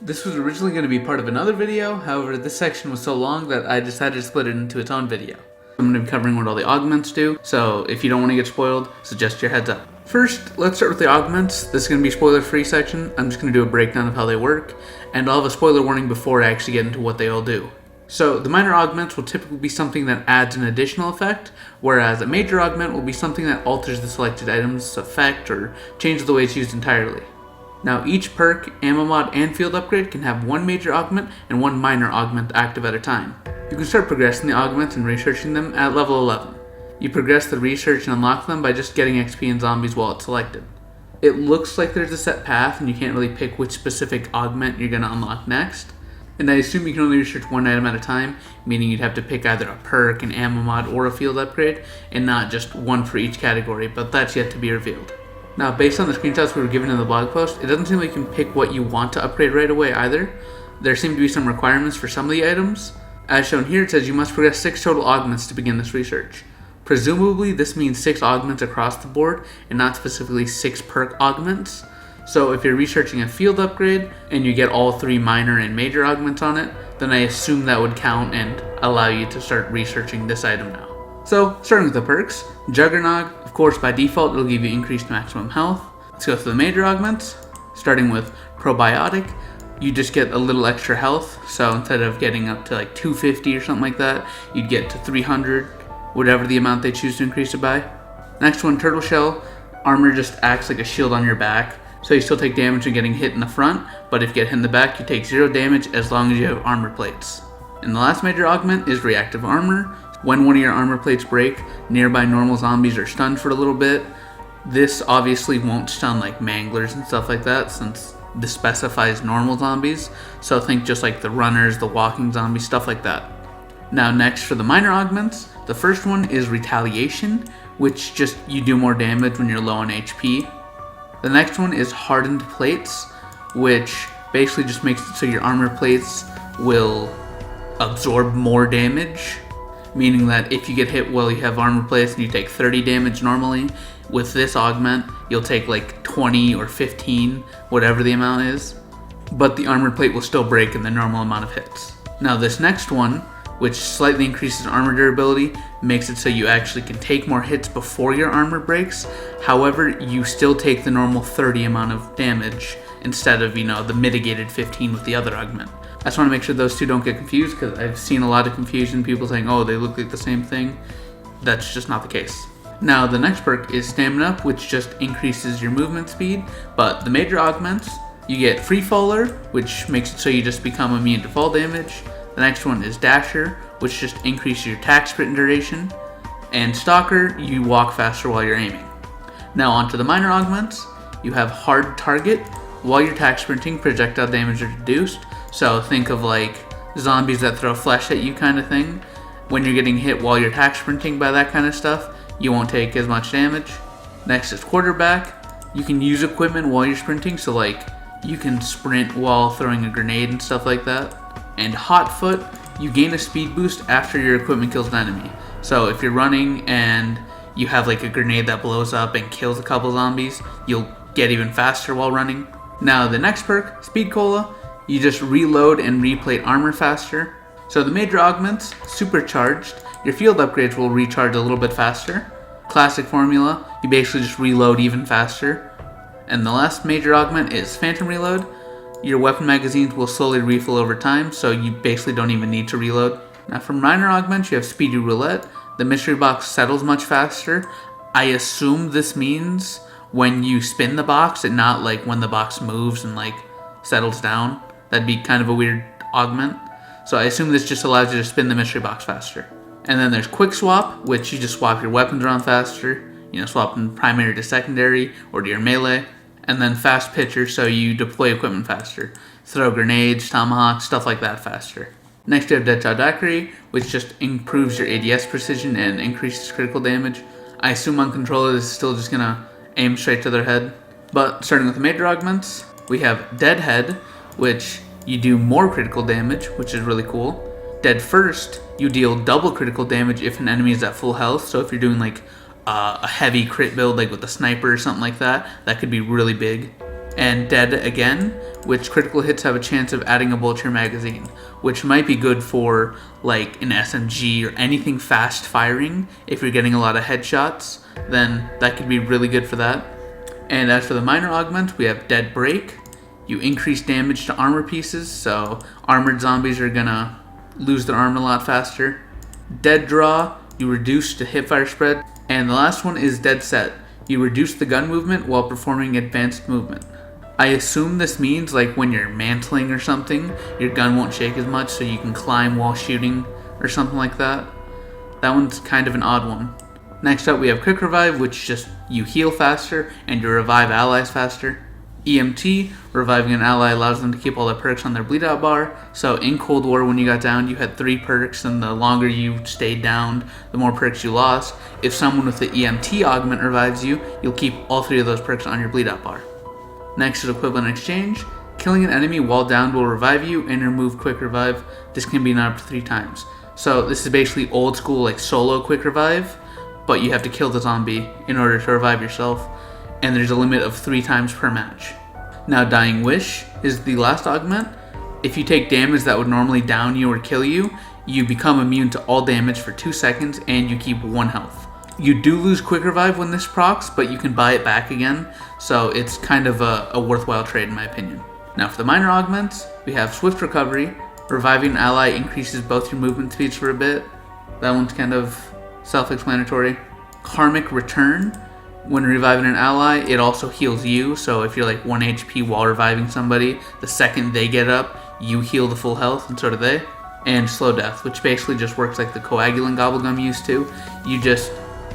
This was originally going to be part of another video, however this section was so long that I decided to split it into its own video. I'm going to be covering what all the augments do, so if you don't want to get spoiled, suggest your heads up. First, let's start with the augments. This is going to be a spoiler-free section. I'm just going to do a breakdown of how they work, and I'll have a spoiler warning before I actually get into what they all do. So, the minor augments will typically be something that adds an additional effect, whereas a major augment will be something that alters the selected item's effect or changes the way it's used entirely. Now, each perk, ammo mod, and field upgrade can have one major augment and one minor augment active at a time. You can start progressing the augments and researching them at level 11. You progress the research and unlock them by just getting XP and zombies while it's selected. It looks like there's a set path and you can't really pick which specific augment you're going to unlock next. And I assume you can only research one item at a time, meaning you'd have to pick either a perk, an ammo mod, or a field upgrade, and not just one for each category, but that's yet to be revealed. Now, based on the screenshots we were given in the blog post, it doesn't seem like you can pick what you want to upgrade right away either. There seem to be some requirements for some of the items. As shown here, it says you must progress 6 total augments to begin this research. Presumably, this means 6 augments across the board, and not specifically 6 perk augments. So if you're researching a field upgrade, and you get all 3 minor and major augments on it, then I assume that would count and allow you to start researching this item now. So, starting with the perks, Juggernog, of course by default it'll give you increased maximum health. Let's go through the major augments, starting with Probiotic. You just get a little extra health, so instead of getting up to like 250 or something like that, you'd get to 300, whatever the amount they choose to increase it by. Next one, Turtle Shell. Armor just acts like a shield on your back, so you still take damage when getting hit in the front, but if you get hit in the back, you take 0 damage as long as you have armor plates. And the last major augment is Reactive Armor. When one of your armor plates break, nearby normal zombies are stunned for a little bit. This obviously won't stun like manglers and stuff like that, since this specifies normal zombies, so think just like the runners, the walking zombies, stuff like that. Now next for the minor augments, the first one is Retaliation, which just you do more damage when you're low on HP. The next one is Hardened Plates, which basically just makes it so your armor plates will absorb more damage, meaning that if you get hit while you have armor plates and you take 30 damage normally, with this augment you'll take like 20 or 15, whatever the amount is, but the armor plate will still break in the normal amount of hits. Now this next one, which slightly increases armor durability, makes it so you actually can take more hits before your armor breaks. However, you still take the normal 30 amount of damage instead of, the mitigated 15 with the other augment. I just want to make sure those two don't get confused, because I've seen a lot of confusion, people saying, oh, they look like the same thing. That's just not the case. Now, the next perk is Stamina, which just increases your movement speed, but the major augments, you get Free Faller, which makes it so you just become immune to fall damage. The next one is Dasher, which just increases your attack sprint duration. And Stalker, you walk faster while you're aiming. Now onto the minor augments, you have Hard Target. While you're attack sprinting, projectile damage is reduced. So think of like zombies that throw flesh at you kind of thing. When you're getting hit while you're attack sprinting by that kind of stuff, you won't take as much damage. Next is Quarterback. You can use equipment while you're sprinting, so like you can sprint while throwing a grenade and stuff like that. And Hot Foot, you gain a speed boost after your equipment kills an enemy. So if you're running and you have like a grenade that blows up and kills a couple zombies, you'll get even faster while running. Now the next perk, Speed Cola, you just reload and replate armor faster. So the major augments, Supercharged, your field upgrades will recharge a little bit faster. Classic formula, you basically just reload even faster. And the last major augment is Phantom Reload. Your weapon magazines will slowly refill over time, so you basically don't even need to reload. Now for minor augments, you have Speedy Roulette. The mystery box settles much faster. I assume this means when you spin the box and not like when the box moves and like settles down. That'd be kind of a weird augment. So I assume this just allows you to spin the mystery box faster. And then there's Quick Swap, which you just swap your weapons around faster. Swap from primary to secondary or to your melee. And then Fast Pitcher, so you deploy equipment faster. Throw grenades, tomahawks, stuff like that faster. Next you have Deadshot Daiquiri, which just improves your ADS precision and increases critical damage. I assume on controller this is still just gonna aim straight to their head. But starting with the major augments, we have Deadhead, which you do more critical damage, which is really cool. Dead First, you deal double critical damage if an enemy is at full health, so if you're doing like a heavy crit build like with a sniper or something like that, that could be really big. And Dead Again, which critical hits have a chance of adding a bullet to your magazine, which might be good for like an SMG or anything fast firing. If you're getting a lot of headshots, then that could be really good for that. And as for the minor augment, we have Dead Break. You increase damage to armor pieces, so armored zombies are gonna lose their armor a lot faster. Dead Draw, you reduce the hipfire spread. And the last one is Dead Set. You reduce the gun movement while performing advanced movement. I assume this means like when you're mantling or something, your gun won't shake as much, so you can climb while shooting or something like that. That one's kind of an odd one. Next up we have Quick Revive, which just you heal faster and you revive allies faster. EMT, reviving an ally allows them to keep all their perks on their bleed out bar. So in Cold War when you got down, you had 3 perks, and the longer you stayed down, the more perks you lost. If someone with the EMT augment revives you, you'll keep all 3 of those perks on your bleed out bar. Next is Equivalent Exchange. Killing an enemy while downed will revive you and remove Quick Revive. This can be done up to 3 times. So this is basically old school like solo Quick Revive, but you have to kill the zombie in order to revive yourself, and there's a limit of 3 times per match. Now Dying Wish is the last augment. If you take damage that would normally down you or kill you, you become immune to all damage for 2 seconds and you keep 1 health. You do lose Quick Revive when this procs, but you can buy it back again, so it's kind of a worthwhile trade in my opinion. Now for the minor augments, we have Swift Recovery. Reviving an ally increases both your movement speeds for a bit. That one's kind of self-explanatory. Karmic Return. When reviving an ally, it also heals you, so if you're like 1 HP while reviving somebody, the second they get up, you heal the full health, and so do they. And Slow Death, which basically just works like the coagulant gobblegum used to. You just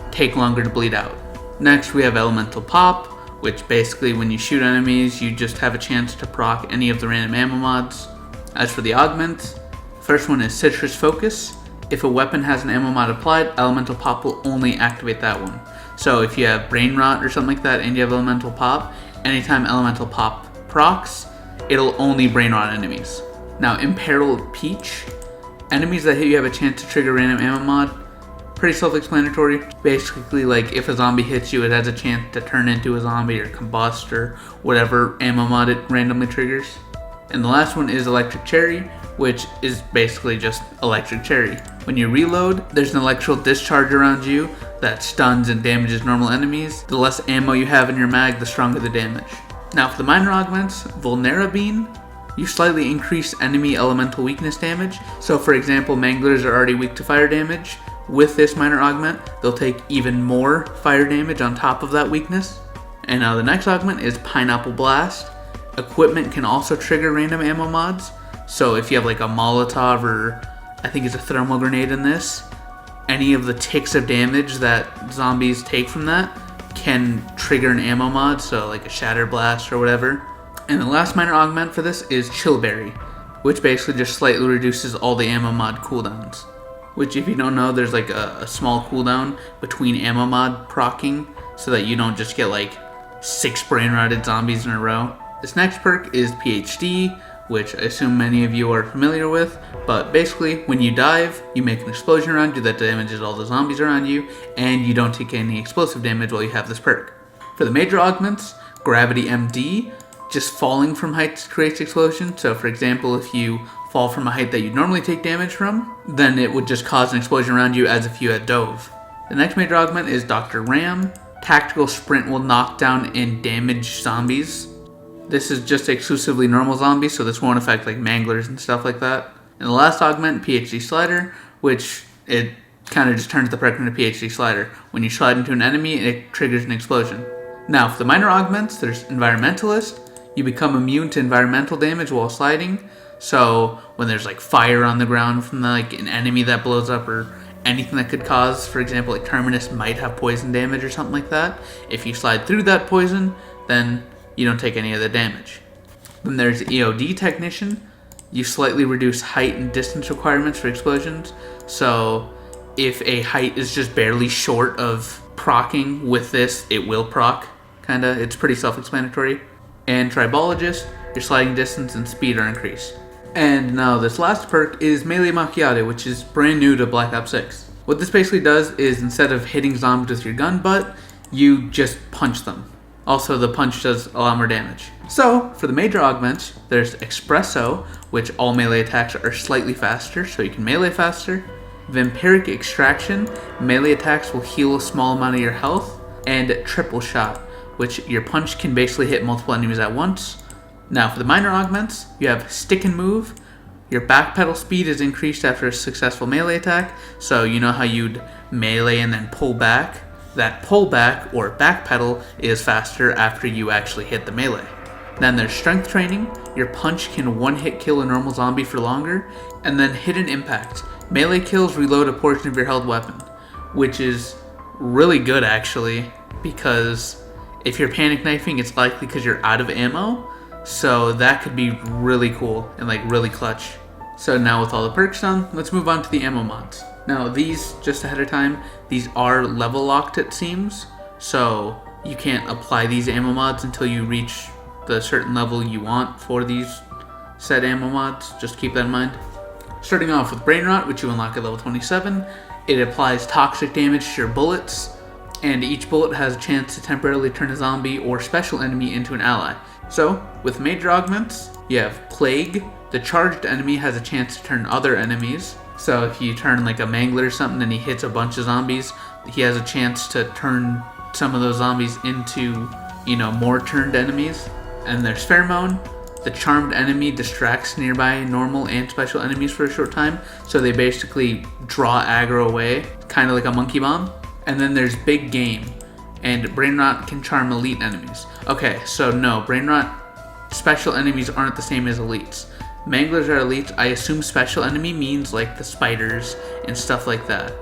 take longer to bleed out. Next we have Elemental Pop, which basically when you shoot enemies, you just have a chance to proc any of the random ammo mods. As for the augments, first one is Citrus Focus. If a weapon has an ammo mod applied, Elemental Pop will only activate that one. So if you have Brain Rot or something like that and you have Elemental Pop, anytime Elemental Pop procs, it'll only Brain Rot enemies. Now Imperiled Peach, enemies that hit you have a chance to trigger random ammo mod. Pretty self-explanatory. Basically, like if a zombie hits you, it has a chance to turn into a zombie or combust or whatever ammo mod it randomly triggers. And the last one is Electric Cherry, which is basically just Electric Cherry. When you reload, there's an electrical discharge around you that stuns and damages normal enemies. The less ammo you have in your mag, the stronger the damage. Now for the minor augments, Vulnera Bean, you slightly increase enemy elemental weakness damage. So for example, Manglers are already weak to fire damage. With this minor augment, they'll take even more fire damage on top of that weakness. And now the next augment is Pineapple Blast. Equipment can also trigger random ammo mods. So if you have like a Molotov or I think it's a thermal grenade in this, any of the ticks of damage that zombies take from that can trigger an ammo mod, so like a Shatter Blast or whatever. And the last minor augment for this is Chillberry, which basically just slightly reduces all the ammo mod cooldowns. Which if you don't know, there's like a small cooldown between ammo mod proccing so that you don't just get like 6 brain rotted zombies in a row. This next perk is PhD, which I assume many of you are familiar with, but basically when you dive, you make an explosion around you that damages all the zombies around you, and you don't take any explosive damage while you have this perk. For the major augments, Gravity MD, just falling from heights creates explosion, so for example if you fall from a height that you'd normally take damage from, then it would just cause an explosion around you as if you had dove. The next major augment is Dr. Ram. Tactical Sprint will knock down and damage zombies. This is just exclusively normal zombies, so this won't affect like Manglers and stuff like that. And the last augment, PhD Slider, which it kind of just turns the perk into PhD Slider. When you slide into an enemy, it triggers an explosion. Now for the minor augments, there's Environmentalist. You become immune to environmental damage while sliding. So when there's like fire on the ground from like an enemy that blows up or anything that could cause, for example, like Terminus might have poison damage or something like that. If you slide through that poison, then you don't take any of the damage. Then there's EOD Technician. You slightly reduce height and distance requirements for explosions. So if a height is just barely short of proccing with this, it will proc, kinda. It's pretty self-explanatory. And Tribologist, your sliding distance and speed are increased. And now this last perk is Melee Macchiato, which is brand new to Black Ops 6. What this basically does is instead of hitting zombies with your gun butt, you just punch them. Also, the punch does a lot more damage. So, for the major augments, there's Espresso, which all melee attacks are slightly faster, so you can melee faster. Vampiric Extraction, melee attacks will heal a small amount of your health. And Triple Shot, which your punch can basically hit multiple enemies at once. Now, for the minor augments, you have Stick and Move. Your backpedal speed is increased after a successful melee attack, so you know how you'd melee and then pull back? That pull back, or backpedal, is faster after you actually hit the melee. Then there's Strength Training. Your punch can one-hit kill a normal zombie for longer. And then Hidden Impact. Melee kills reload a portion of your held weapon, which is really good actually, because if you're panic knifing, it's likely because you're out of ammo, so that could be really cool and like really clutch. So now with all the perks done, let's move on to the ammo mods. Now these, just ahead of time, these are level locked it seems, so you can't apply these ammo mods until you reach the certain level you want for these said ammo mods, just keep that in mind. Starting off with Brain Rot, which you unlock at level 27, it applies toxic damage to your bullets, and each bullet has a chance to temporarily turn a zombie or special enemy into an ally. So, with major augments, you have Plague. The charged enemy has a chance to turn other enemies, so if you turn like a Mangler or something and he hits a bunch of zombies, he has a chance to turn some of those zombies into, more turned enemies. And there's Pheromone. The charmed enemy distracts nearby normal and special enemies for a short time, so they basically draw aggro away, kind of like a monkey bomb. And then there's Big Game, and Brain Rot can charm elite enemies. Okay, so no, Brain Rot special enemies aren't the same as elites. Manglers are elites. I assume special enemy means like the spiders and stuff like that.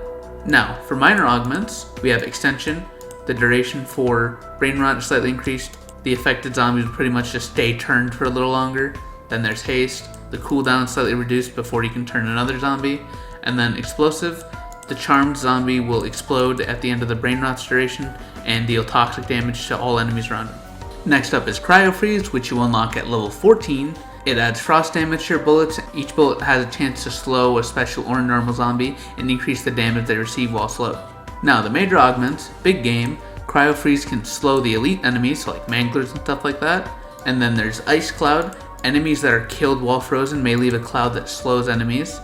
Now, for minor augments, we have Extension. The duration for Brain Rot is slightly increased. The affected zombies will pretty much just stay turned for a little longer. Then there's Haste. The cooldown is slightly reduced before you can turn another zombie. And then Explosive. The charmed zombie will explode at the end of the Brain Rot's duration and deal toxic damage to all enemies around him. Next up is Cryo Freeze, which you unlock at level 14. It adds frost damage to your bullets. Each bullet has a chance to slow a special or normal zombie and increase the damage they receive while slowed. Now the major augments, Big Game. Cryo Freeze can slow the elite enemies, so like Manglers and stuff like that. And then there's Ice Cloud. Enemies that are killed while frozen may leave a cloud that slows enemies.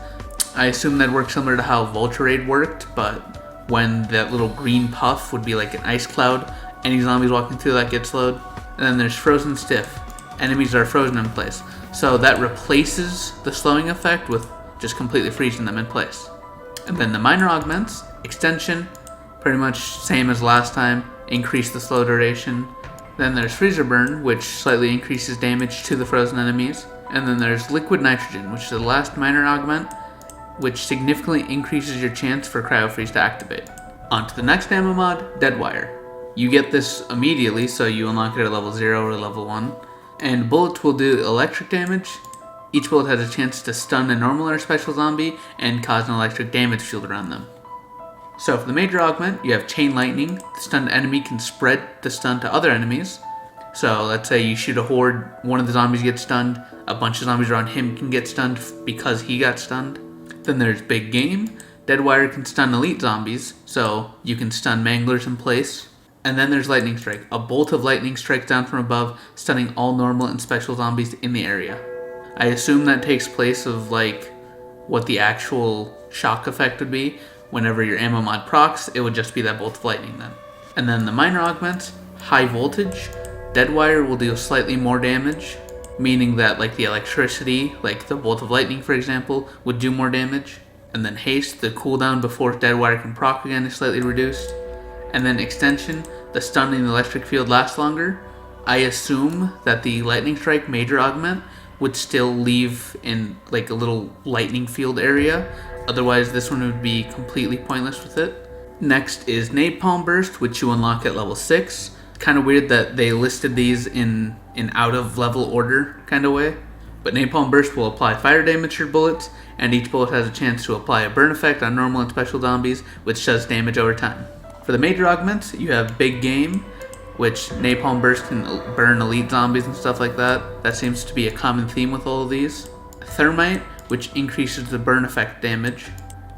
I assume that works similar to how Vulture worked, but when that little green puff would be like an ice cloud, any zombies walking through that get slowed. And then there's Frozen Stiff. Enemies are frozen in place. So that replaces the slowing effect with just completely freezing them in place. And then the minor augments, Extension, pretty much same as last time, increase the slow duration. Then there's Freezer Burn, which slightly increases damage to the frozen enemies. And then there's Liquid Nitrogen, which is the last minor augment, which significantly increases your chance for Cryo Freeze to activate. On to the next ammo mod, Deadwire. You get this immediately, so you unlock it at level 0 or level 1. And bullets will do electric damage. Each bullet has a chance to stun a normal or special zombie and cause an electric damage field around them. So for the major augment, you have Chain Lightning. The stunned enemy can spread the stun to other enemies. So let's say you shoot a horde, one of the zombies gets stunned, a bunch of zombies around him can get stunned because he got stunned. Then there's Big Game. Deadwire can stun elite zombies, so you can stun Manglers in place. And then there's Lightning Strike. A bolt of lightning strikes down from above, stunning all normal and special zombies in the area. I assume that takes place of like what the actual shock effect would be. Whenever your ammo mod procs, it would just be that bolt of lightning then. And then the minor augments, High Voltage. Deadwire will deal slightly more damage, meaning that like the electricity, like the bolt of lightning for example, would do more damage. And then Haste, the cooldown before Deadwire can proc again is slightly reduced. And then Extension, the stun in the electric field lasts longer. I assume that the Lightning Strike major augment would still leave in like a little lightning field area. Otherwise, this one would be completely pointless with it. Next is Napalm Burst, which you unlock at level 6. Kind of weird that they listed these in an out of level order kind of way. But Napalm Burst will apply fire damage to your bullets, and each bullet has a chance to apply a burn effect on normal and special zombies, which does damage over time. For the major augments, you have Big Game, which Napalm Burst can burn elite zombies and stuff like that. That seems to be a common theme with all of these. Thermite, which increases the burn effect damage.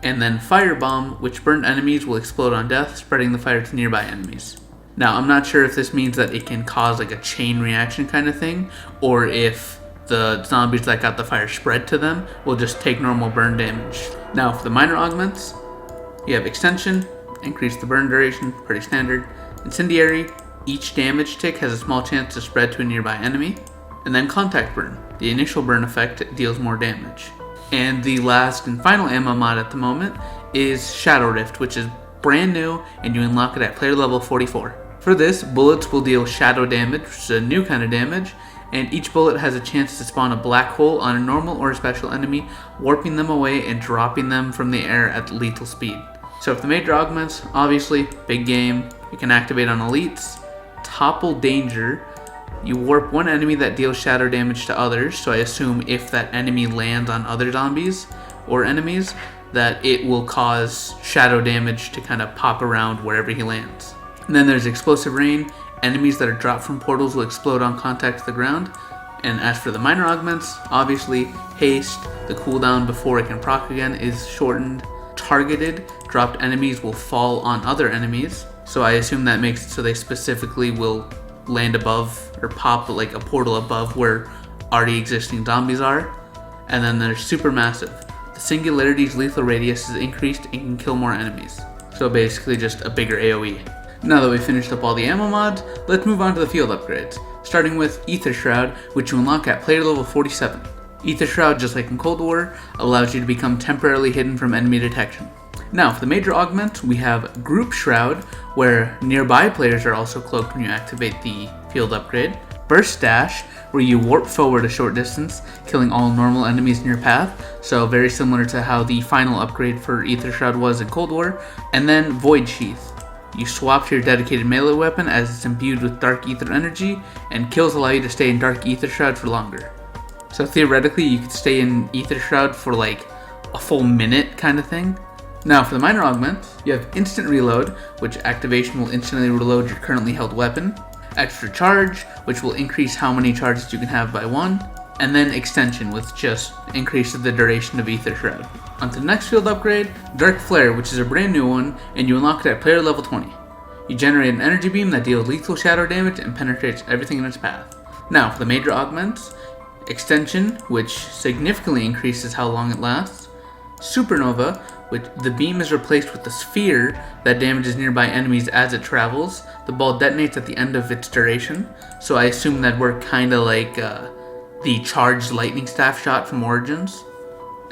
And then Firebomb, which burned enemies will explode on death, spreading the fire to nearby enemies. Now, I'm not sure if this means that it can cause like a chain reaction kind of thing, or if the zombies that got the fire spread to them will just take normal burn damage. Now, for the minor augments, you have extension, increase the burn duration, pretty standard. Incendiary, each damage tick has a small chance to spread to a nearby enemy. And then contact burn, the initial burn effect deals more damage. And the last and final ammo mod at the moment is Shadow Rift, which is brand new, and you unlock it at player level 44. For this, bullets will deal shadow damage, which is a new kind of damage, and each bullet has a chance to spawn a black hole on a normal or a special enemy, warping them away and dropping them from the air at lethal speed. So for the major augments, obviously, big game, you can activate on elites. Topple Danger, you warp one enemy that deals shadow damage to others, so I assume if that enemy lands on other zombies or enemies, that it will cause shadow damage to kind of pop around wherever he lands. And then there's Explosive Rain. Enemies that are dropped from portals will explode on contact to the ground. And as for the minor augments, obviously, Haste, the cooldown before it can proc again, is shortened. Targeted, dropped enemies will fall on other enemies. So I assume that makes it so they specifically will land above or pop like a portal above where already existing zombies are. And then there's Supermassive. The Singularity's lethal radius is increased and can kill more enemies. So basically just a bigger AoE. Now that we've finished up all the ammo mods, let's move on to the field upgrades, starting with Aether Shroud, which you unlock at player level 47. Aether Shroud, just like in Cold War, allows you to become temporarily hidden from enemy detection. Now, for the major augment, we have Group Shroud, where nearby players are also cloaked when you activate the field upgrade. Burst Dash, where you warp forward a short distance, killing all normal enemies in your path, so very similar to how the final upgrade for Aether Shroud was in Cold War. And then Void Sheath. You swap to your dedicated melee weapon as it's imbued with Dark Ether energy, and kills allow you to stay in Dark Ether Shroud for longer. So theoretically, you could stay in Aether Shroud for like a full minute kind of thing. Now for the minor augments, you have Instant Reload, which activation will instantly reload your currently held weapon. Extra Charge, which will increase how many charges you can have by 1. And then Extension, which just increases the duration of Aether Shroud. On to the next field upgrade, Dark Flare, which is a brand new one, and you unlock it at player level 20. You generate an energy beam that deals lethal shadow damage and penetrates everything in its path. Now for the major augments, Extension, which significantly increases how long it lasts. Supernova, which the beam is replaced with a sphere that damages nearby enemies as it travels. The ball detonates at the end of its duration, so I assume that we're kinda like the charged lightning staff shot from Origins.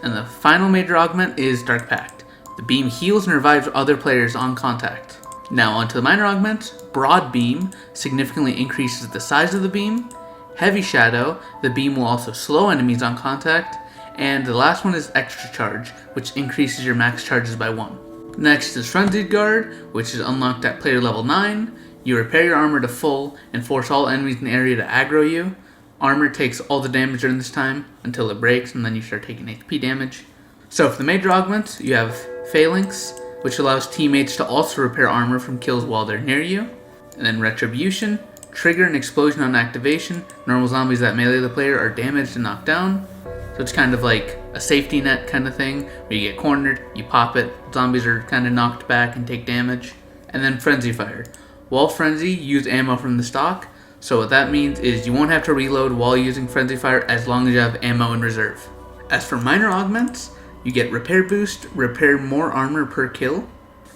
And the final major augment is Dark Pact. The beam heals and revives other players on contact. Now onto the minor augments, Broad Beam significantly increases the size of the beam. Heavy Shadow, the beam will also slow enemies on contact. And the last one is Extra Charge, which increases your max charges by 1. Next is Frenzied Guard, which is unlocked at player level 9. You repair your armor to full and force all enemies in the area to aggro you. Armor takes all the damage during this time until it breaks, and then you start taking HP damage. So for the major augments, you have Phalanx, which allows teammates to also repair armor from kills while they're near you. And then Retribution, trigger an explosion on activation. Normal zombies that melee the player are damaged and knocked down. So it's kind of like a safety net kind of thing, where you get cornered, you pop it, zombies are kind of knocked back and take damage. And then Frenzy Fire. While Frenzy, use ammo from the stock. So what that means is you won't have to reload while using Frenzy Fire as long as you have ammo in reserve. As for minor augments, you get Repair Boost, repair more armor per kill.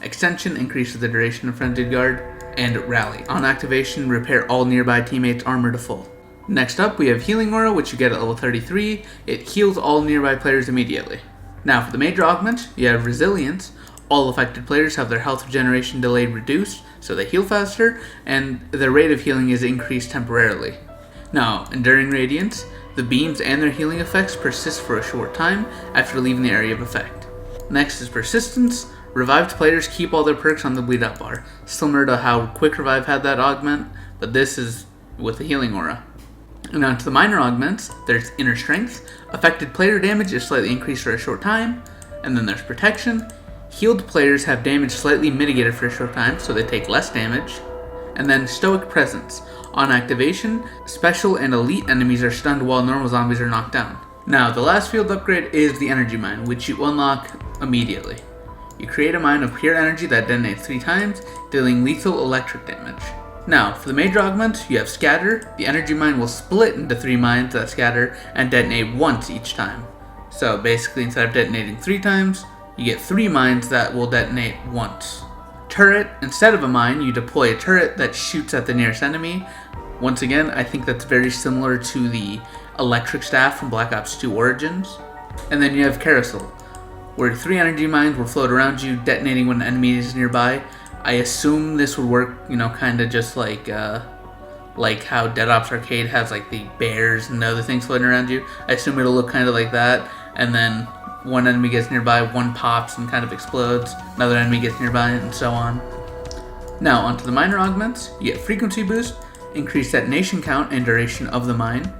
Extension increases the duration of Frenzied Guard. And Rally. On activation, repair all nearby teammates' armor to full. Next up, we have Healing Aura, which you get at level 33. It heals all nearby players immediately. Now for the major augment, you have Resilience. All affected players have their health regeneration delay reduced, so they heal faster, and their rate of healing is increased temporarily. Now, Enduring Radiance, the beams and their healing effects persist for a short time after leaving the area of effect. Next is Persistence. Revived players keep all their perks on the bleed up bar, similar to how Quick Revive had that augment, but this is with the Healing Aura. And on to the minor augments, there's Inner Strength. Affected player damage is slightly increased for a short time, and then there's Protection. Healed players have damage slightly mitigated for a short time, so they take less damage. And then Stoic Presence. On activation, special and elite enemies are stunned while normal zombies are knocked down. Now, the last field upgrade is the Energy Mine, which you unlock immediately. You create a mine of pure energy that detonates 3 times, dealing lethal electric damage. Now, for the major augment, you have Scatter. The energy mine will split into 3 mines that scatter and detonate once each time. So basically, instead of detonating 3 times, you get 3 mines that will detonate once. Turret, instead of a mine, you deploy a turret that shoots at the nearest enemy. Once again, I think that's very similar to the electric staff from Black Ops 2 Origins. And then you have Carousel, where 3 energy mines will float around you, detonating when an enemy is nearby. I assume this would work, kind of just like how Dead Ops Arcade has like the bears and other things floating around you. I assume it'll look kind of like that, and then one enemy gets nearby, one pops and kind of explodes, another enemy gets nearby, and so on. Now, onto the minor augments. You get frequency boost, increased detonation count and duration of the mine.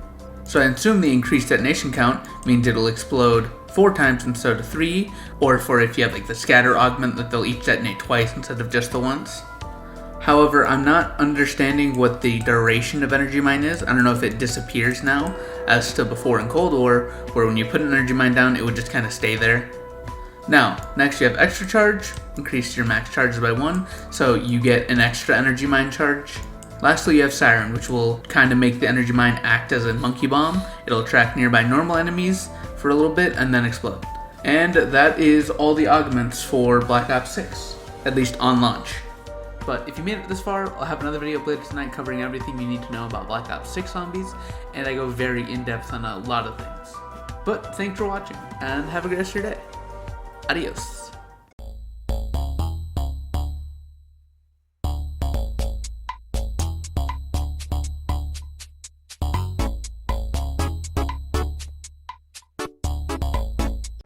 So I assume the increased detonation count means it'll explode 4 times instead of 3, or for if you have like the scatter augment that they'll each detonate twice instead of just the once. However, I'm not understanding what the duration of energy mine is. I don't know if it disappears now, as to before in Cold War, where when you put an energy mine down, it would just kind of stay there. Now, next you have extra charge, increase your max charges by 1, so you get an extra energy mine charge. Lastly, you have Siren, which will kind of make the energy mine act as a monkey bomb. It'll attract nearby normal enemies for a little bit and then explode. And that is all the augments for Black Ops 6, at least on launch. But if you made it this far, I'll have another video uploaded tonight covering everything you need to know about Black Ops 6 zombies, and I go very in-depth on a lot of things. But thanks for watching, and have a great rest of your day. Adios.